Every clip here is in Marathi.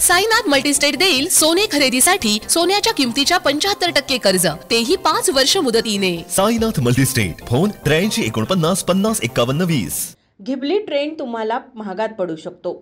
साईनाथ मल्टीस्टेट देईल सोने खरेदीसाठी सोन्याच्या किमतीच्या 75% कर्ज, तेही 5 वर्ष मुदतीने। Sainath multistate, phone 83 49 50 51 20। Ghibli trend तुम्हाला महागात पडू शकतो।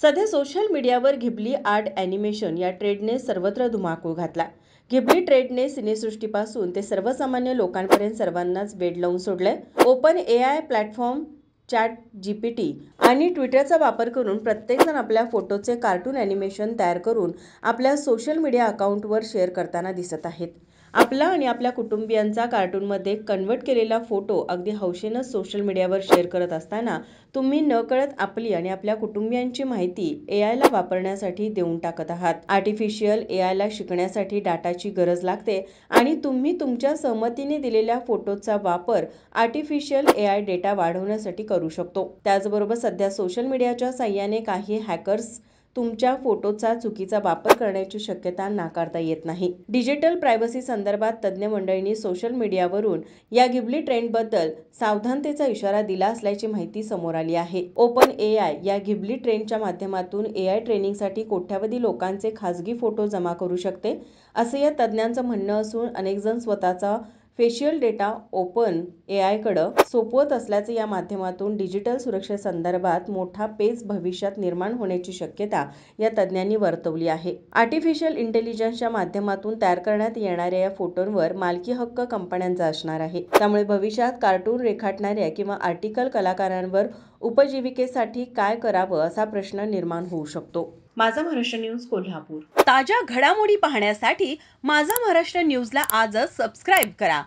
सध्या सोशल मीडियावर घिबली आर्ट ॲनिमेशन या ट्रेडने सर्वत्र धुमाकूळ घातला। घिबली ट्रेडने सिनेसृष्टीपासून ते सर्वसामान्य लोकांपर्यंत सर्वांनाच वेड लावून सोडले। ओपन AI प्लॅटफॉर्म, ChatGPT आणि ट्विटरचा वापर करून प्रत्येकजण आपल्या फोटोचे कार्टून ॲनिमेशन तयार करून आपल्या सोशल मीडिया अकाउंटवर शेअर करताना दिसत आहेत। आपला आणि आपल्या कुटुंबियांचा कार्टूनमध्ये कन्वर्ट केलेला फोटो अगदी हौशेनं सोशल मीडियावर शेअर करत असताना तुम्ही नकळत आपली आणि आपल्या कुटुंबियांची माहिती AIला वापरण्यासाठी देऊन टाकत आहात। आर्टिफिशियल AIला शिकण्यासाठी डाटाची गरज लागते आणि तुम्ही तुमच्या सहमतीने दिलेल्या फोटोचा वापर आर्टिफिशियल AI डेटा वाढवण्यासाठी करू शकतो। त्याचबरोबर सध्या सोशल मीडियाच्या साहाय्याने काही हॅकर्स तुमच्या फोटोचा चुकीचा वापर करण्याची शक्यता नाकारता येत नाही। डिजिटल प्रायव्हसी संदर्भात तज्ज्ञ मंडळींनी सोशल मीडियावरून या घिबली ट्रेंडबद्दल सावधानतेचा इशारा दिला असल्याची माहिती समोर आली आहे। ओपन AI या घिबली ट्रेंडच्या माध्यमातून AI ट्रेनिंगसाठी कोट्यावधी लोकांचे खासगी फोटो जमा करू शकते, असं या तज्ज्ञांचं म्हणणं असून अनेक जण स्वतःचा फेशियल डेटा ओपन AIकडे सोपवत असल्याचं या माध्यमातून डिजिटल सुरक्षेसंदर्भात मोठा पेच भविष्यात निर्माण होण्याची शक्यता या तज्ज्ञांनी वर्तवली आहे। आर्टिफिशियल इंटेलिजन्सच्या माध्यमातून तयार करण्यात येणाऱ्या या फोटोंवर मालकी हक्क कंपन्यांचा असणार आहे। त्यामुळे भविष्यात कार्टून रेखाटणाऱ्या किंवा आर्टिकल कलाकारांवर उपजीविकेसाठी काय करावं असा प्रश्न निर्माण होऊ शकतो। माझा महाराष्ट्र न्यूज कोल्हापूर। ताज्या घडामोडी पाहण्यासाठी माझा महाराष्ट्र न्यूजला आजच सबस्क्राईब करा।